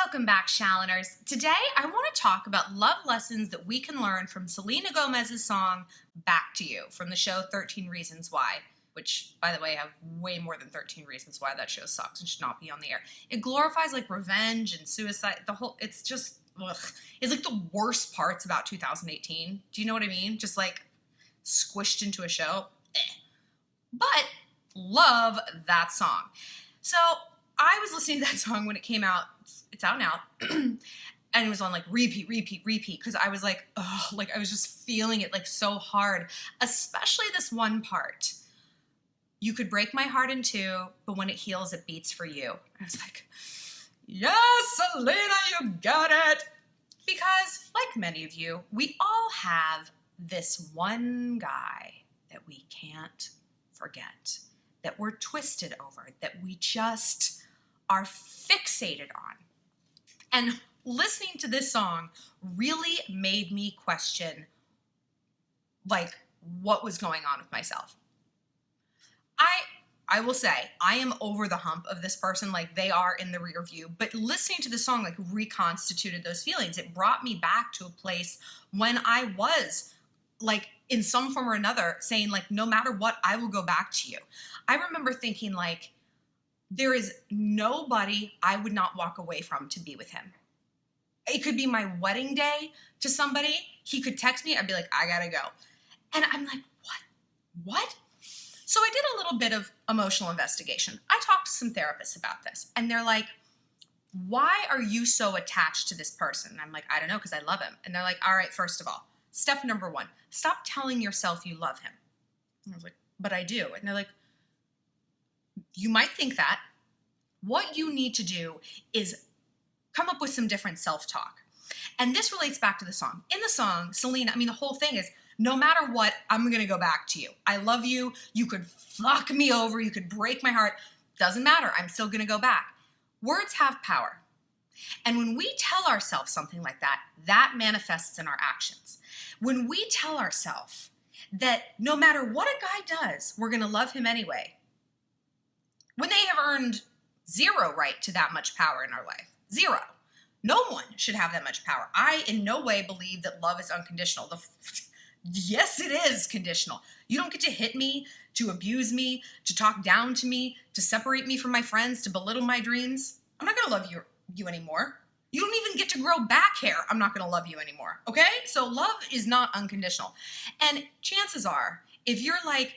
Welcome back, Shalloners. Today, I want to talk about love lessons that we can learn from Selena Gomez's song, Back to You, from the show 13 Reasons Why, which, by the way, have way more than 13 reasons why that show sucks and should not be on the air. It glorifies, like, revenge and suicide. It's just, ugh. It's, like, the worst parts about 2018. Do you know what I mean? Just, like, squished into a show. But, love that song. So, I was listening to that song when it came out. It's out now. And it was on like repeat, because I was like, oh, like I was just feeling it like so hard, especially this one part. You could break my heart in two, but when it heals, it beats for you. I was like, yes, Selena, you got it. Because like many of you, we all have this one guy that we can't forget, that we're twisted over, that we just are fixated on. And listening to this song really made me question, like, what was going on with myself. I will say, I am over the hump of this person, like they are in the rear view, but listening to the song, like, reconstituted those feelings. It brought me back to a place when I was, like, in some form or another, saying, like, no matter what, I will go back to you. I remember thinking, like, there is nobody I would not walk away from to be with him. It could be my wedding day to somebody. He could text me. I'd be like, I gotta go. And I'm like, what? So I did a little bit of emotional investigation. I talked to some therapists about this, and they're like, why are you so attached to this person? And I'm like, I don't know, because I love him. And they're like, all right, first of all, step number one, stop telling yourself you love him. And I was like, but I do. And they're like, you might think that. What you need to do is come up with some different self-talk. And this relates back to the song. In the song, Selena, the whole thing is, no matter what, I'm going to go back to you. I love you. You could fuck me over. You could break my heart. Doesn't matter. I'm still going to go back. Words have power. And when we tell ourselves something like that, that manifests in our actions. When we tell ourselves that no matter what a guy does, we're going to love him anyway, when they have earned zero right to that much power in our life. Zero. No one should have that much power. I in no way believe that love is unconditional. Yes, it is conditional. You don't get to hit me, to abuse me, to talk down to me, to separate me from my friends, to belittle my dreams. I'm not going to love you anymore. You don't even get to grow back hair. I'm not going to love you anymore. Okay? So love is not unconditional. And chances are, if you're like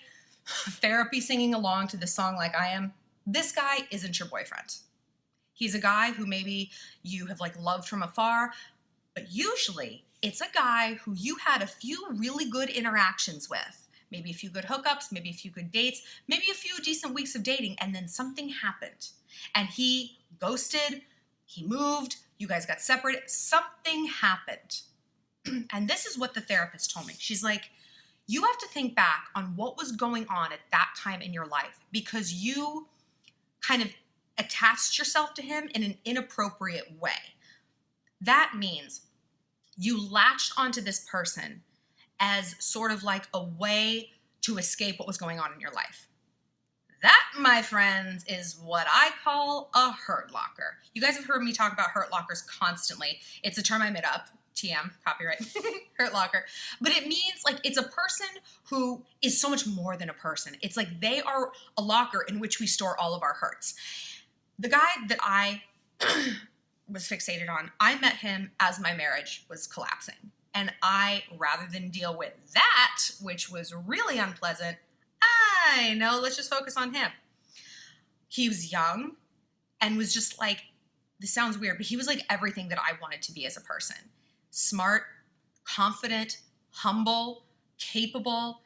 therapy singing along to this song like I am, this guy isn't your boyfriend. He's a guy who maybe you have like loved from afar, but usually it's a guy who you had a few really good interactions with, maybe a few good hookups, maybe a few good dates, maybe a few decent weeks of dating, and then something happened. And he ghosted, he moved, you guys got separated, something happened. And this is what the therapist told me. She's like, you have to think back on what was going on at that time in your life because you kind of attached yourself to him in an inappropriate way. That means you latched onto this person as sort of like a way to escape what was going on in your life. That, my friends, is what I call a hurt locker. You guys have heard me talk about hurt lockers constantly. It's a term I made up. TM, copyright, hurt locker. But it means like it's a person who is so much more than a person. It's like they are a locker in which we store all of our hurts. The guy that I was fixated on, I met him as my marriage was collapsing. And I, rather than deal with that, which was really unpleasant, let's just focus on him. He was young and was just like, this sounds weird, but he was like everything that I wanted to be as a person. Smart, confident, humble, capable,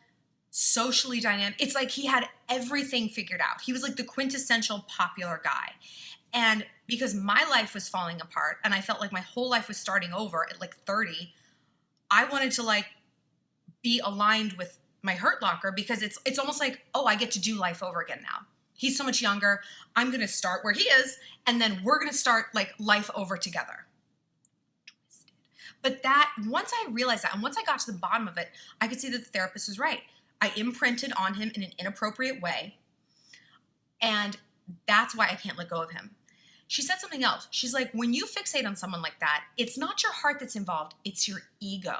socially dynamic. It's like he had everything figured out. He was like the quintessential popular guy. And because my life was falling apart and I felt like my whole life was starting over at like 30, I wanted to like be aligned with my hurt locker because it's almost like, oh, I get to do life over again now. He's so much younger. I'm going to start where he is, and then we're going to start like life over together. But that, once I realized that, and once I got to the bottom of it, I could see that the therapist was right. I imprinted on him in an inappropriate way, and that's why I can't let go of him. She said something else. She's like, when you fixate on someone like that, it's not your heart that's involved. It's your ego.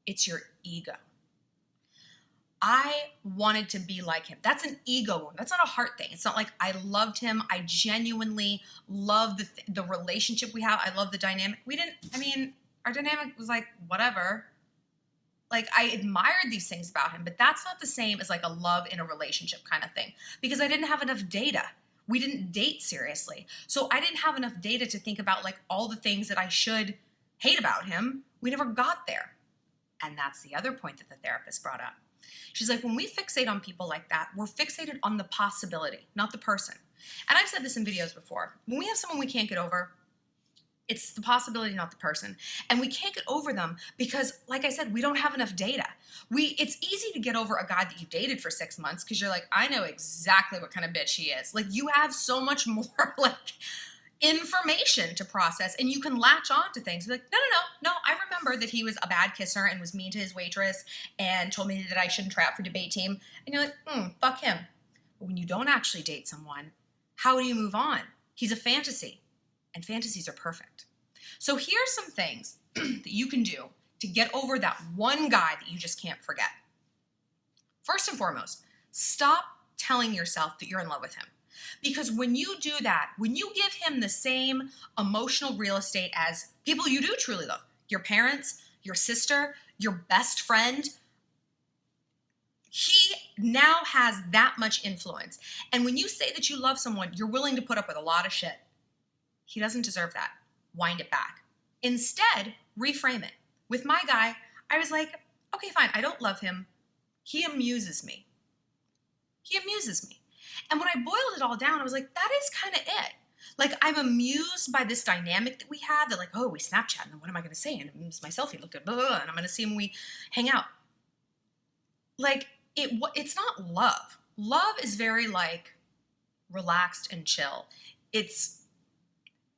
It's your ego. I wanted to be like him. That's an ego one. That's not a heart thing. It's not like I loved him. I genuinely love the relationship we have. I love the dynamic. Our dynamic was like, whatever. Like, I admired these things about him, but that's not the same as like a love in a relationship kind of thing, because I didn't have enough data. We didn't date seriously. So I didn't have enough data to think about like all the things that I should hate about him. We never got there. And that's the other point that the therapist brought up. She's like, when we fixate on people like that, we're fixated on the possibility, not the person. And I've said this in videos before. When we have someone we can't get over, it's the possibility, not the person. And we can't get over them because, like I said, we don't have enough data. It's easy to get over a guy that you dated for 6 months because you're like, I know exactly what kind of bitch he is. Like, you have so much more like information to process, and you can latch on to things. Be like, no, I remember that he was a bad kisser and was mean to his waitress and told me that I shouldn't try out for debate team. And you're like, fuck him. But when you don't actually date someone, how do you move on? He's a fantasy, and fantasies are perfect. So here's some things that you can do to get over that one guy that you just can't forget. First and foremost, stop telling yourself that you're in love with him. Because when you do that, when you give him the same emotional real estate as people you do truly love, your parents, your sister, your best friend, he now has that much influence. And when you say that you love someone, you're willing to put up with a lot of shit. He doesn't deserve that. Wind it back. Instead, reframe it. With my guy, I was like, okay, fine, I don't love him. He amuses me. He amuses me. And when I boiled it all down, I was like, that is kind of it. Like, I'm amused by this dynamic that we have that, like, oh, we Snapchat, and then what am I going to say? And it's my selfie, look good, blah, blah, blah, and I'm going to see him when we hang out. Like, it's not love. Love is very, like, relaxed and chill. It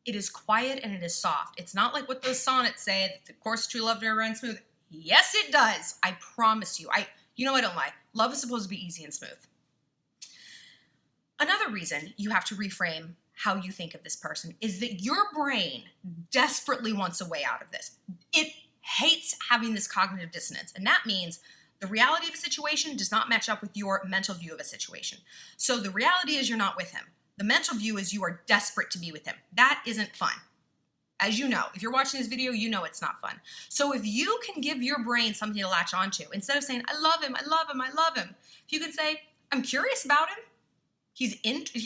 is quiet and it is soft. It's not like what those sonnets say, that the course of true love never runs smooth. Yes, it does. I promise you. I don't lie. Love is supposed to be easy and smooth. Another reason you have to reframe how you think of this person is that your brain desperately wants a way out of this. It hates having this cognitive dissonance, and that means the reality of a situation does not match up with your mental view of a situation. So the reality is you're not with him. The mental view is you are desperate to be with him. That isn't fun. As you know, if you're watching this video, you know it's not fun. So if you can give your brain something to latch onto, instead of saying, I love him, I love him, I love him, if you can say, I'm curious about him,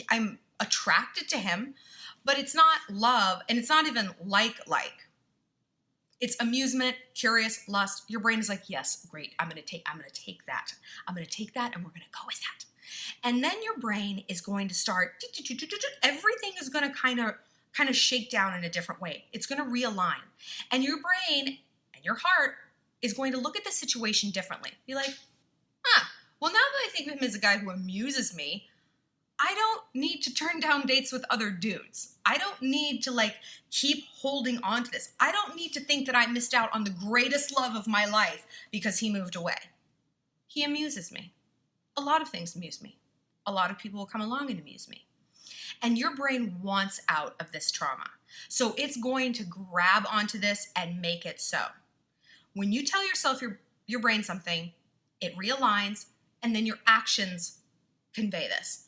I'm attracted to him, but it's not love, and it's not even like. It's amusement, curious, lust. Your brain is like, yes, great. I'm gonna take that. I'm gonna take that, and we're gonna go with that. And then your brain is going to start. Everything is gonna kind of shake down in a different way. It's gonna realign, and your brain and your heart is going to look at the situation differently. Be like, well, now that I think of him as a guy who amuses me, I don't need to turn down dates with other dudes. I don't need to keep holding on to this. I don't need to think that I missed out on the greatest love of my life because he moved away. He amuses me. A lot of things amuse me. A lot of people will come along and amuse me. And your brain wants out of this trauma. So it's going to grab onto this and make it so. When you tell yourself your brain something, it realigns, and then your actions convey this.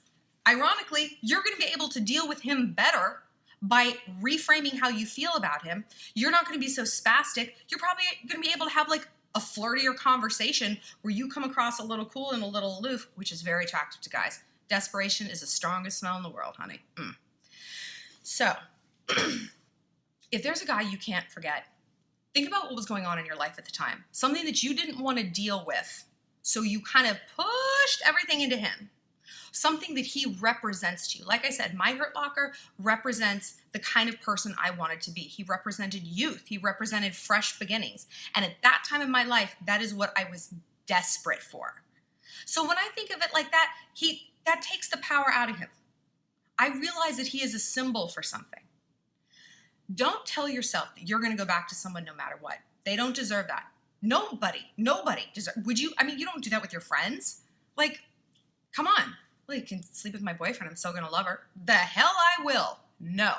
Ironically, you're going to be able to deal with him better by reframing how you feel about him. You're not going to be so spastic. You're probably going to be able to have a flirtier conversation where you come across a little cool and a little aloof, which is very attractive to guys. Desperation is the strongest smell in the world, honey. So, if there's a guy you can't forget, think about what was going on in your life at the time. Something that you didn't want to deal with, so you kind of pushed everything into him. Something that he represents to you. Like I said, my Hurt Locker represents the kind of person I wanted to be. He represented youth. He represented fresh beginnings. And at that time in my life, that is what I was desperate for. So when I think of it like that, that takes the power out of him. I realize that he is a symbol for something. Don't tell yourself that you're going to go back to someone no matter what. They don't deserve that. Nobody deserves. You don't do that with your friends. Come on. Well, you can sleep with my boyfriend. I'm still going to love her. The hell I will. No.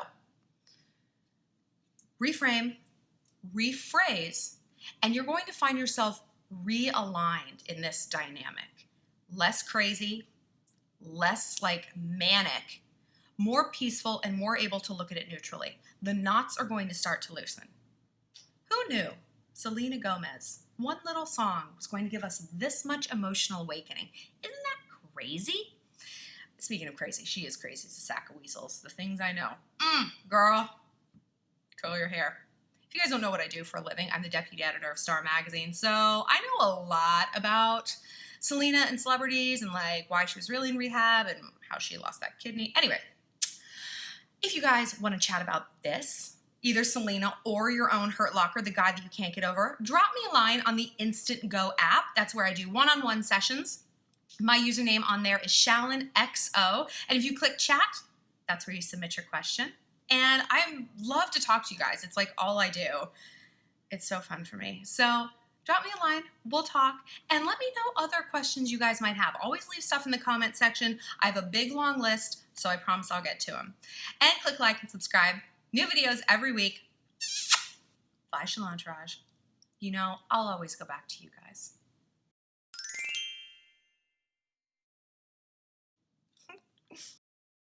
Reframe, rephrase, and you're going to find yourself realigned in this dynamic. Less crazy, less like manic, more peaceful, and more able to look at it neutrally. The knots are going to start to loosen. Who knew Selena Gomez, one little song, was going to give us this much emotional awakening? Isn't that crazy? Speaking of crazy, she is crazy as a sack of weasels. The things I know. Girl, curl your hair. If you guys don't know what I do for a living, I'm the deputy editor of Star Magazine, so I know a lot about Selena and celebrities and like why she was really in rehab and how she lost that kidney. Anyway, if you guys want to chat about this, either Selena or your own Hurt Locker, the guy that you can't get over, drop me a line on the Instant Go app. That's where I do one-on-one sessions. My username on there is ShallonXO. And if you click chat, that's where you submit your question. And I love to talk to you guys. It's like all I do. It's so fun for me. So drop me a line, we'll talk, and let me know other questions you guys might have. Always leave stuff in the comment section. I have a big, long list, so I promise I'll get to them. And click like and subscribe. New videos every week. Bye, Shallon. You know, I'll always go back to you guys.